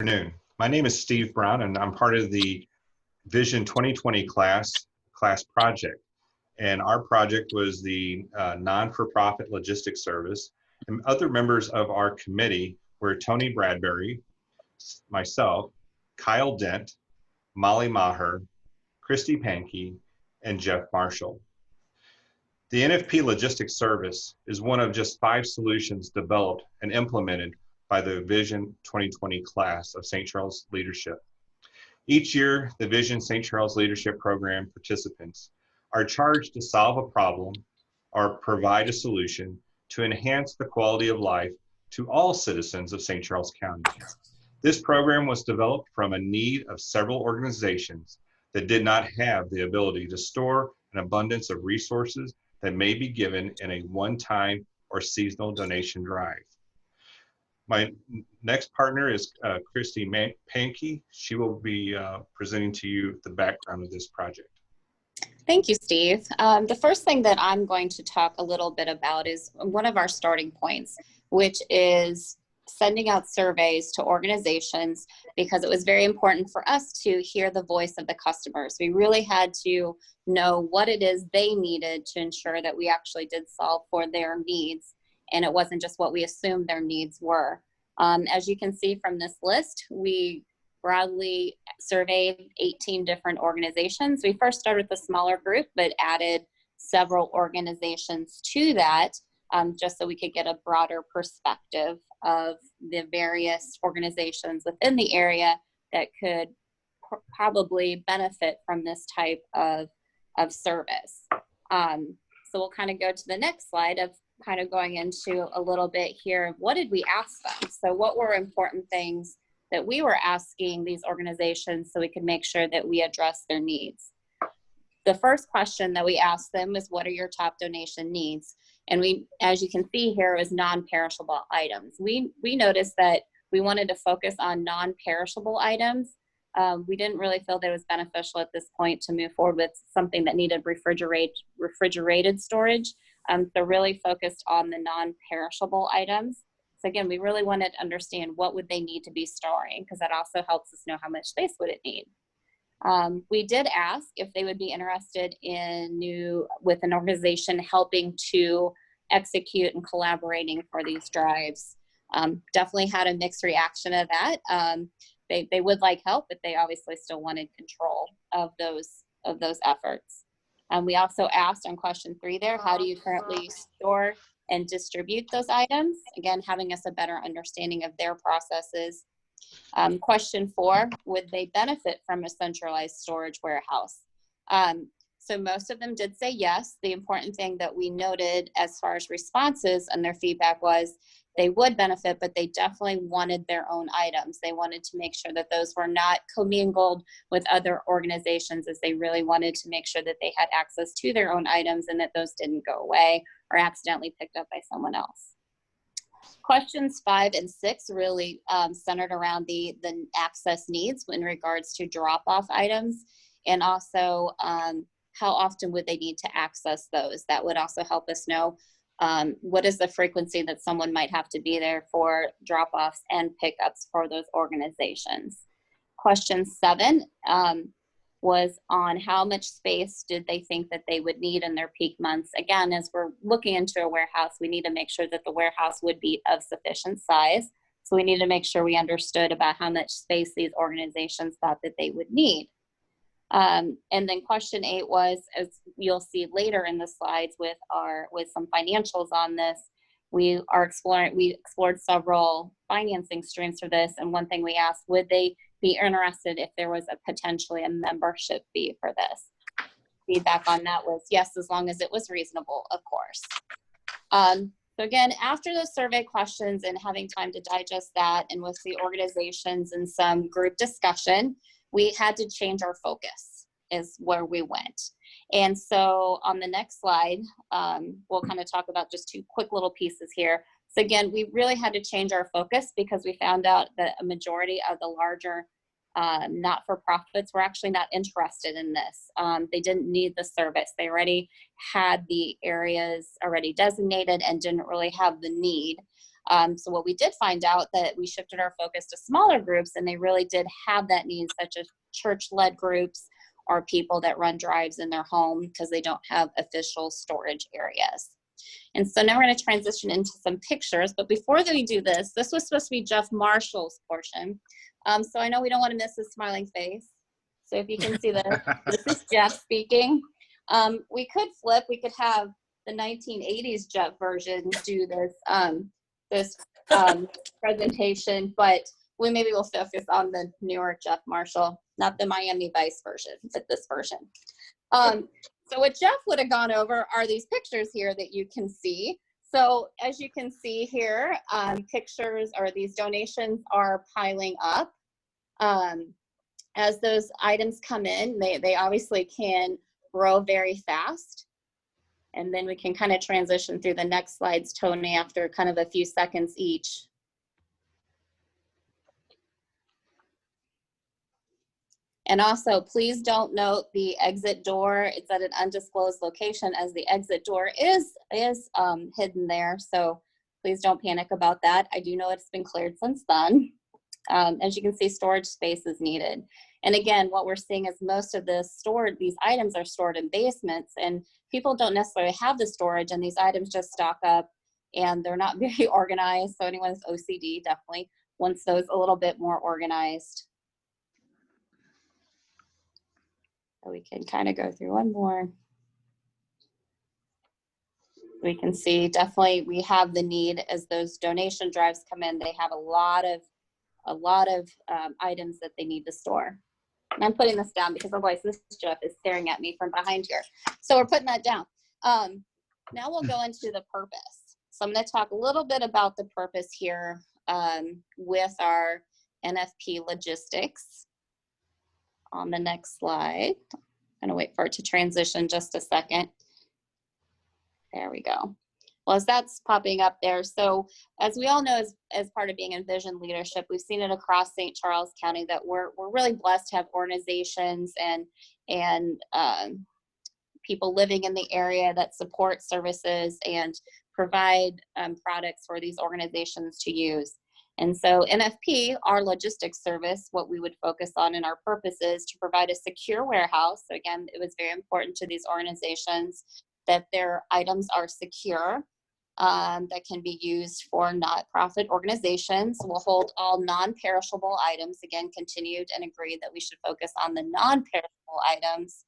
Afternoon. My name is Steve Brown, and I'm part of the Vision 2020 class project. And our project was the non-for-profit logistics service. And other members of our committee were Tony Bradbury, myself, Kyle Dent, Molly Maher, Kristy Panke, and Jeff Marshall. The NFP Logistic Service is one of just 5 solutions developed and implemented by the Vision 2020 class of St. Charles Leadership. Each year, the Vision St. Charles Leadership Program participants are charged to solve a problem or provide a solution to enhance the quality of life to all citizens of St. Charles County. This program was developed from a need of several organizations that did not have the ability to store an abundance of resources that may be given in a one-time or seasonal donation drive. My next partner is Kristy Panke. She will be presenting to you the background of this project. Thank you, Steve. The first thing that I'm going to talk a little bit about is one of our starting points, which is sending out surveys to organizations, because it was very important for us to hear the voice of the customers. We really had to know what it is they needed to ensure that we actually did solve for their needs, and it wasn't just what we assumed their needs were. As you can see from this list, we broadly surveyed 18 different organizations. We first started with a smaller group, but added several organizations to that, just so we could get a broader perspective of the various organizations within the area that could probably benefit from this type of service. So we'll kind of go to the next slide of kind of going into a little bit here. What did we ask them? So what were important things that we were asking these organizations so we could make sure that we address their needs? The first question that we asked them was, what are your top donation needs? And we, as you can see here, is non-perishable items. We noticed that we wanted to focus on non-perishable items. We didn't really feel that it was beneficial at this point to move forward with something that needed refrigerated storage. So really focused on the non-perishable items. So again, we really wanted to understand what would they need to be storing, because that also helps us know how much space would it need. We did ask if they would be interested with an organization helping to execute and collaborating for these drives. Definitely had a mixed reaction of that. They would like help, but they obviously still wanted control of those efforts. We also asked on question 3 there, how do you currently store and distribute those items? Again, having us a better understanding of their processes. Question 4, would they benefit from a centralized storage warehouse? So most of them did say yes. The important thing that we noted as far as responses and their feedback was they would benefit, but they definitely wanted their own items. They wanted to make sure that those were not commingled with other organizations, as they really wanted to make sure that they had access to their own items and that those didn't go away or accidentally picked up by someone else. Questions 5 and 6 really centered around the access needs in regards to drop-off items, and also how often would they need to access those. That would also help us know what is the frequency that someone might have to be there for drop-offs and pickups for those organizations. Question 7 was on how much space did they think that they would need in their peak months. Again, as we're looking into a warehouse, we need to make sure that the warehouse would be of sufficient size. So we need to make sure we understood about how much space these organizations thought that they would need. And then question 8 was, as you'll see later in the slides with some financials on this, we explored several financing streams for this. And one thing we asked, would they be interested if there was potentially a membership fee for this? Feedback on that was yes, as long as it was reasonable, of course. So again, after those survey questions and having time to digest that, and with the organizations and some group discussion, we had to change our focus, is where we went. And so on the next slide, we'll kind of talk about just 2 quick little pieces here. So again, we really had to change our focus because we found out that a majority of the larger not-for-profits were actually not interested in this. They didn't need the service. They already had the areas already designated and didn't really have the need. So what we did find out that we shifted our focus to smaller groups, and they really did have that need, such as church-led groups or people that run drives in their home because they don't have official storage areas. And so now we're going to transition into some pictures. But before we do this, this was supposed to be Jeff Marshall's portion. So I know we don't want to miss his smiling face. So if you can see this, this is Jeff speaking. We could flip. We could have the 1980s Jeff version do this presentation, but maybe we'll focus on the newer Jeff Marshall, not the Miami Vice version, but this version. So what Jeff would have gone over are these pictures here that you can see. So as you can see here, pictures or these donations are piling up. As those items come in, they obviously can grow very fast. And then we can kind of transition through the next slides, Tony, after kind of a few seconds each. And also, please don't note the exit door. It's at an undisclosed location, as the exit door is hidden there. So please don't panic about that. I do know it's been cleared since then. As you can see, storage space is needed. And again, what we're seeing is most of these items are stored in basements, and people don't necessarily have the storage, and these items just stock up and they're not very organized. So anyone with OCD definitely wants those a little bit more organized. So we can kind of go through one more. We can see definitely we have the need as those donation drives come in. They have a lot of items that they need to store. And I'm putting this down because otherwise this Jeff is staring at me from behind here. So we're putting that down. Now we'll go into the purpose. So I'm going to talk a little bit about the purpose here with our NFP Logistics on the next slide. I'm going to wait for it to transition just a second. There we go. Well, as that's popping up there, so as we all know, as part of being in vision leadership, we've seen it across St. Charles County that we're really blessed to have organizations and people living in the area that support services and provide products for these organizations to use. And so NFP, our logistics service, what we would focus on in our purpose is to provide a secure warehouse. So again, it was very important to these organizations that their items are secure, that can be used for not-profit organizations. We'll hold all non-perishable items. Again, continued and agreed that we should focus on the non-perishable items,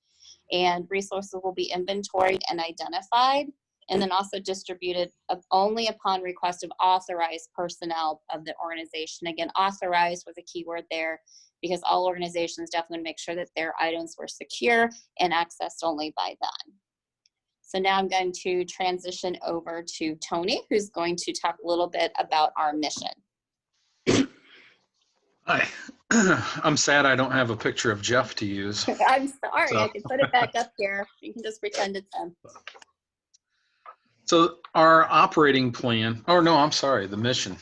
and resources will be inventoried and identified, and then also distributed only upon request of authorized personnel of the organization. Again, authorized was a key word there, because all organizations definitely make sure that their items were secure and accessed only by them. So now I'm going to transition over to Tony, who's going to talk a little bit about our mission. Hi. I'm sad I don't have a picture of Jeff to use. I'm sorry, I can put it back up here. You can just pretend it's him. So our operating plan, the mission.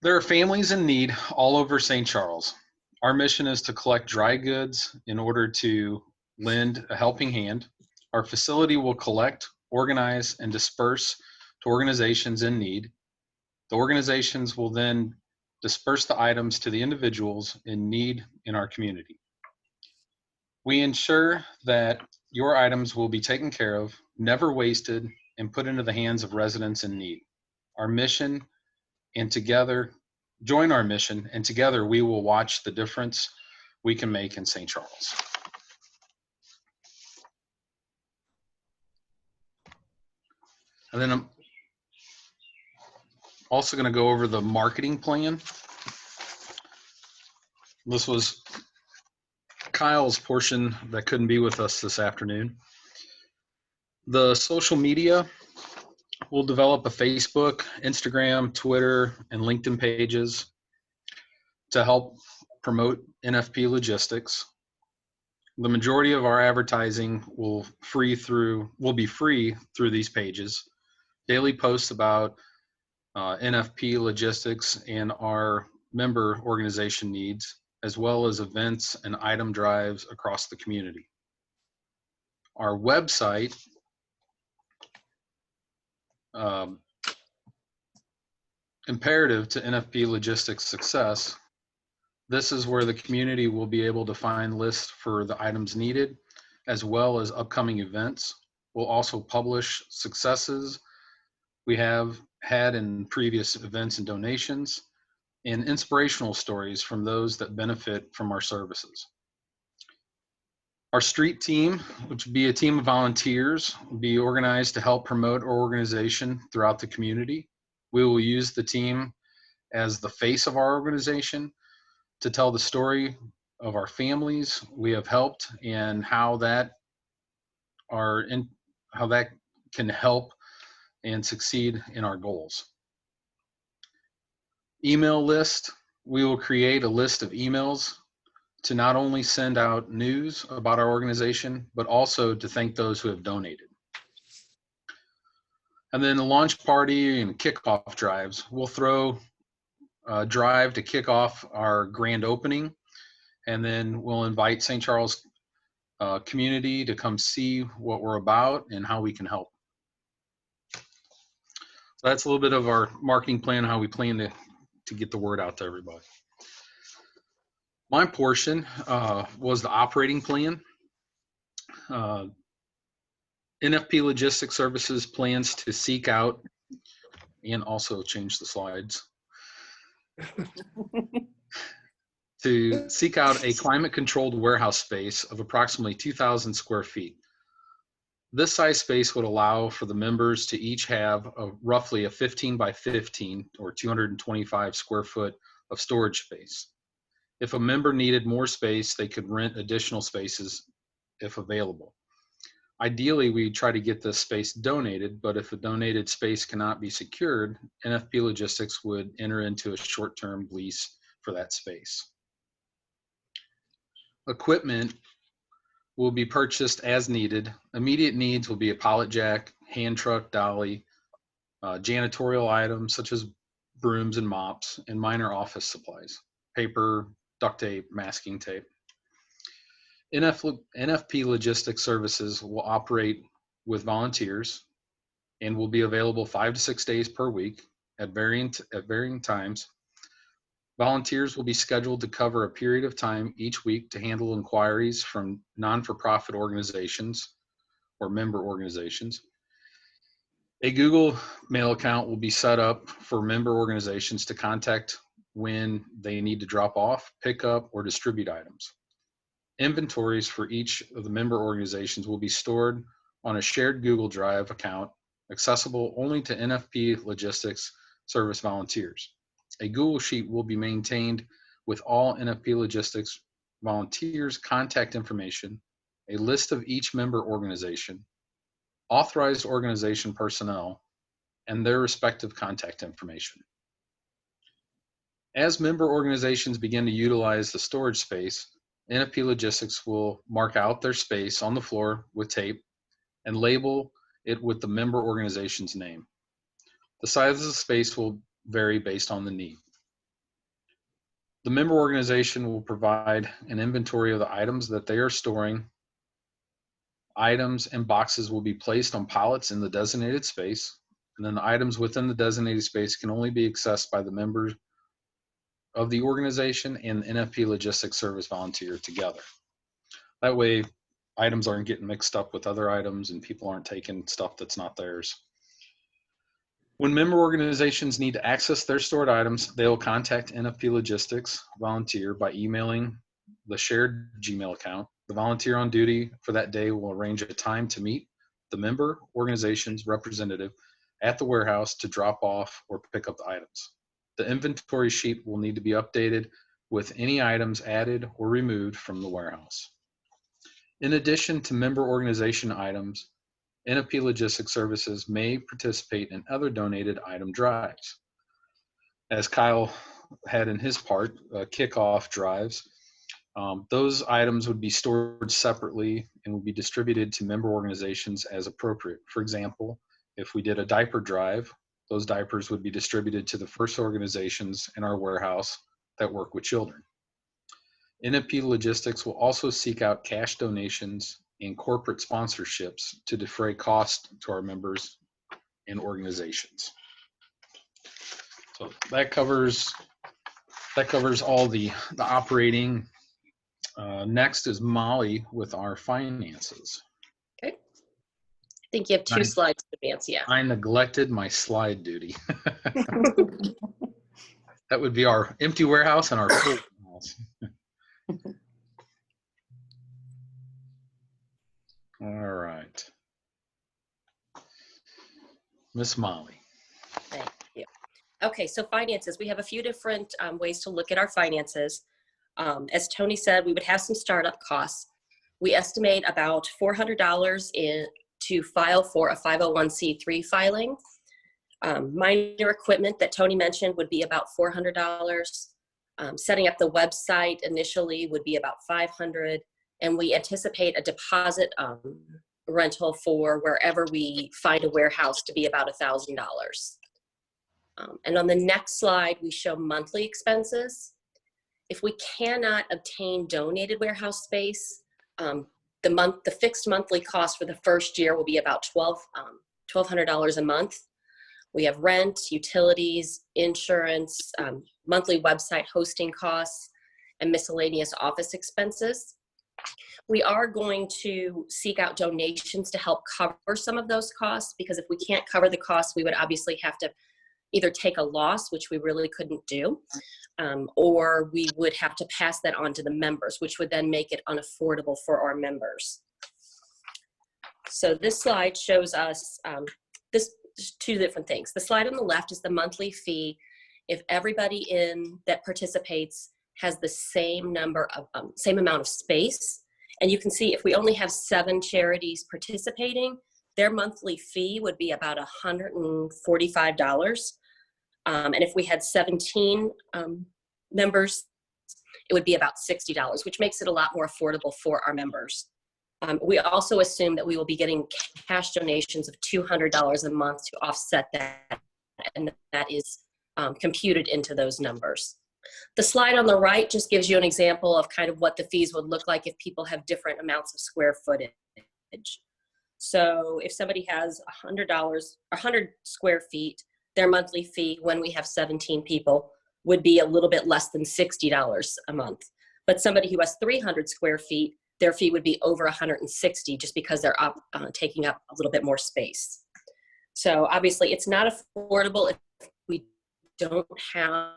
There are families in need all over St. Charles. Our mission is to collect dry goods in order to lend a helping hand. Our facility will collect, organize, and disperse to organizations in need. The organizations will then disperse the items to the individuals in need in our community. We ensure that your items will be taken care of, never wasted, and put into the hands of residents in need. Our mission, and together, join our mission, and together we will watch the difference we can make in St. Charles. And then I'm also going to go over the marketing plan. This was Kyle's portion that couldn't be with us this afternoon. The social media, we'll develop a Facebook, Instagram, Twitter, and LinkedIn pages to help promote NFP Logistics. The majority of our advertising will be free through these pages. Daily posts about NFP Logistics and our member organization needs, as well as events and item drives across the community. Our website Imperative to NFP Logistics success, this is where the community will be able to find lists for the items needed, as well as upcoming events. We'll also publish successes we have had in previous events and donations, and inspirational stories from those that benefit from our services. Our street team, which would be a team of volunteers, will be organized to help promote our organization throughout the community. We will use the team as the face of our organization to tell the story of our families we have helped and how that can help and succeed in our goals. Email list, we will create a list of emails to not only send out news about our organization, but also to thank those who have donated. And then the launch party and kickoff drives, we'll throw a drive to kick off our grand opening, and then we'll invite St. Charles community to come see what we're about and how we can help. So that's a little bit of our marketing plan, how we plan to get the word out to everybody. My portion was the operating plan. NFP Logistic Services plans to seek out, and also change the slides, to seek out a climate-controlled warehouse space of approximately 2,000 square feet. This size space would allow for the members to each have roughly a 15 by 15 or 225 square foot of storage space. If a member needed more space, they could rent additional spaces if available. Ideally, we try to get this space donated, but if a donated space cannot be secured, NFP Logistics would enter into a short-term lease for that space. Equipment will be purchased as needed. Immediate needs will be a pallet jack, hand truck, dolly, janitorial items such as brooms and mops, and minor office supplies, paper, duct tape, masking tape. NFP Logistic Services will operate with volunteers and will be available 5 to 6 days per week at varying times. Volunteers will be scheduled to cover a period of time each week to handle inquiries from non-for-profit organizations or member organizations. A Google Mail account will be set up for member organizations to contact when they need to drop off, pick up, or distribute items. Inventories for each of the member organizations will be stored on a shared Google Drive account, accessible only to NFP Logistics Service volunteers. A Google Sheet will be maintained with all NFP Logistics volunteers' contact information, a list of each member organization, authorized organization personnel, and their respective contact information. As member organizations begin to utilize the storage space, NFP Logistics will mark out their space on the floor with tape and label it with the member organization's name. The size of the space will vary based on the need. The member organization will provide an inventory of the items that they are storing. Items and boxes will be placed on pallets in the designated space, and then the items within the designated space can only be accessed by the members of the organization and the NFP Logistics Service volunteer together. That way, items aren't getting mixed up with other items and people aren't taking stuff that's not theirs. When member organizations need to access their stored items, they will contact NFP Logistics volunteer by emailing the shared Gmail account. The volunteer on duty for that day will arrange a time to meet the member organization's representative at the warehouse to drop off or pick up the items. The inventory sheet will need to be updated with any items added or removed from the warehouse. In addition to member organization items, NFP Logistic Services may participate in other donated item drives. As Kyle had in his part, kickoff drives, those items would be stored separately and would be distributed to member organizations as appropriate. For example, if we did a diaper drive, those diapers would be distributed to the first organizations in our warehouse that work with children. NFP Logistics will also seek out cash donations and corporate sponsorships to defray costs to our members and organizations. So that covers all the operating. Next is Molly with our finances. Okay. I think you have two slides to advance. Yeah. I neglected my slide duty. That would be our empty warehouse and our full warehouse. All right. Miss Molly. Thank you. Okay, so finances. We have a few different ways to look at our finances. As Tony said, we would have some startup costs. We estimate about $400 to file for a 501c3 filing. Minor equipment that Tony mentioned would be about $400. Setting up the website initially would be about $500, and we anticipate a deposit rental for wherever we find a warehouse to be about $1,000. And on the next slide, we show monthly expenses. If we cannot obtain donated warehouse space, the fixed monthly cost for the first year will be about $1,200 a month. We have rent, utilities, insurance, monthly website hosting costs, and miscellaneous office expenses. We are going to seek out donations to help cover some of those costs, because if we can't cover the costs, we would obviously have to either take a loss, which we really couldn't do, or we would have to pass that on to the members, which would then make it unaffordable for our members. So this slide shows us two different things. The slide on the left is the monthly fee if everybody that participates has the same same amount of space. And you can see if we only have 7 charities participating, their monthly fee would be about $145. And if we had 17 members, it would be about $60, which makes it a lot more affordable for our members. We also assume that we will be getting cash donations of $200 a month to offset that, and that is computed into those numbers. The slide on the right just gives you an example of kind of what the fees would look like if people have different amounts of square footage. So if somebody has $100 square feet, their monthly fee when we have 17 people would be a little bit less than $60 a month. But somebody who has 300 square feet, their fee would be over $160 just because they're taking up a little bit more space. So obviously it's not affordable if we don't have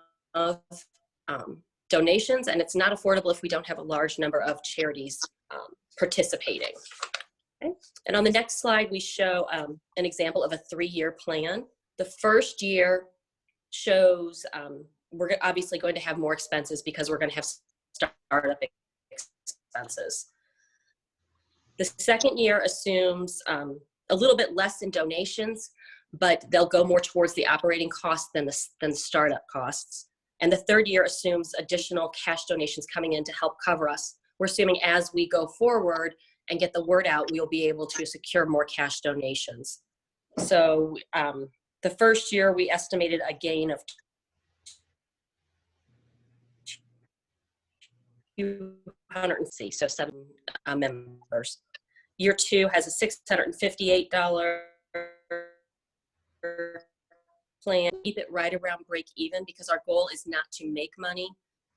donations, and it's not affordable if we don't have a large number of charities participating. Okay. And on the next slide, we show an example of a 3-year plan. The first year shows we're obviously going to have more expenses because we're going to have startup expenses. The second year assumes a little bit less in donations, but they'll go more towards the operating costs than the startup costs. And the third year assumes additional cash donations coming in to help cover us. We're assuming as we go forward and get the word out, we'll be able to secure more cash donations. So the first year we estimated a gain of 200, so 7 members. Year 2 has a $658 plan. Keep it right around break even because our goal is not to make money,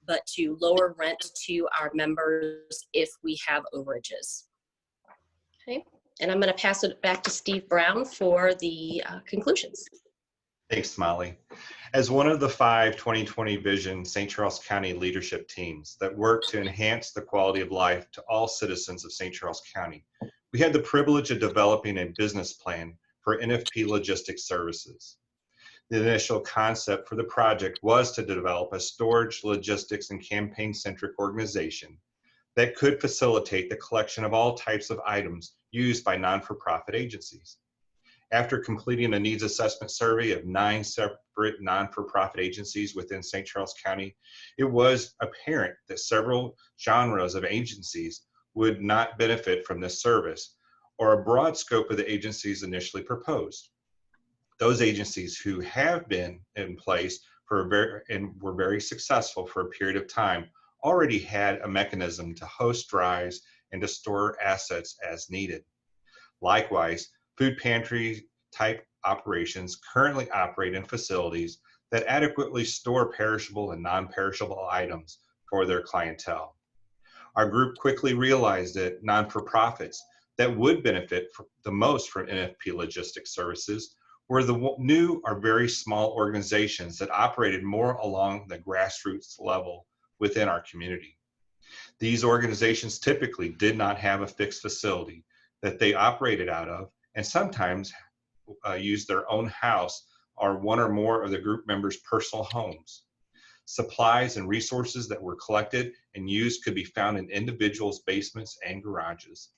but to lower rent to our members if we have overages. Okay, and I'm going to pass it back to Steve Brown for the conclusions. Thanks, Molly. As one of the 5 2020 Vision St. Charles County leadership teams that work to enhance the quality of life to all citizens of St. Charles County, we had the privilege of developing a business plan for NFP Logistic Services. The initial concept for the project was to develop a storage, logistics, and campaign-centric organization that could facilitate the collection of all types of items used by non-for-profit agencies. After completing a needs assessment survey of 9 separate non-for-profit agencies within St. Charles County, it was apparent that several genres of agencies would not benefit from this service or a broad scope of the agencies initially proposed. Those agencies who have been in place and were very successful for a period of time already had a mechanism to host drives and to store assets as needed. Likewise, food pantry type operations currently operate in facilities that adequately store perishable and non-perishable items for their clientele. Our group quickly realized that non-for-profits that would benefit the most from NFP Logistic Services were the new or very small organizations that operated more along the grassroots level within our community. These organizations typically did not have a fixed facility that they operated out of, and sometimes used their own house or one or more of the group members' personal homes. Supplies and resources that were collected and used could be found in individuals' basements and garages.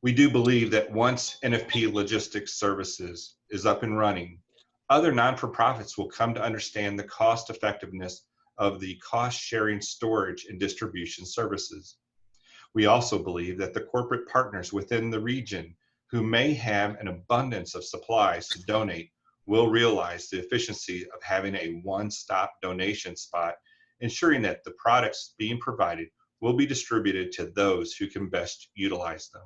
We do believe that once NFP Logistics Services is up and running, other non-for-profits will come to understand the cost effectiveness of the cost-sharing storage and distribution services. We also believe that the corporate partners within the region who may have an abundance of supplies to donate will realize the efficiency of having a one-stop donation spot, ensuring that the products being provided will be distributed to those who can best utilize them.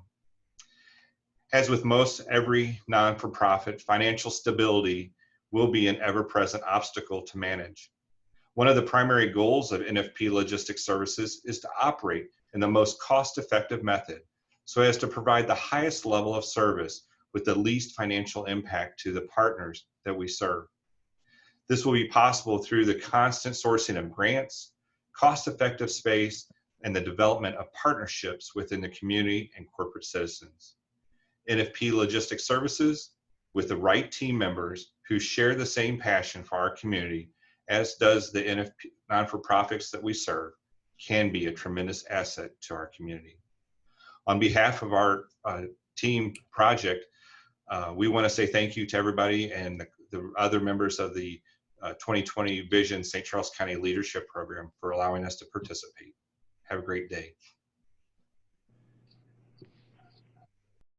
As with most every non-for-profit, financial stability will be an ever-present obstacle to manage. One of the primary goals of NFP Logistics Services is to operate in the most cost-effective method so as to provide the highest level of service with the least financial impact to the partners that we serve. This will be possible through the constant sourcing of grants, cost-effective space, and the development of partnerships within the community and corporate citizens. NFP Logistics Services, with the right team members who share the same passion for our community, as does the NFP non-for-profits that we serve, can be a tremendous asset to our community. On behalf of our team project, we want to say thank you to everybody and the other members of the 2020 Vision St. Charles County Leadership Program for allowing us to participate. Have a great day.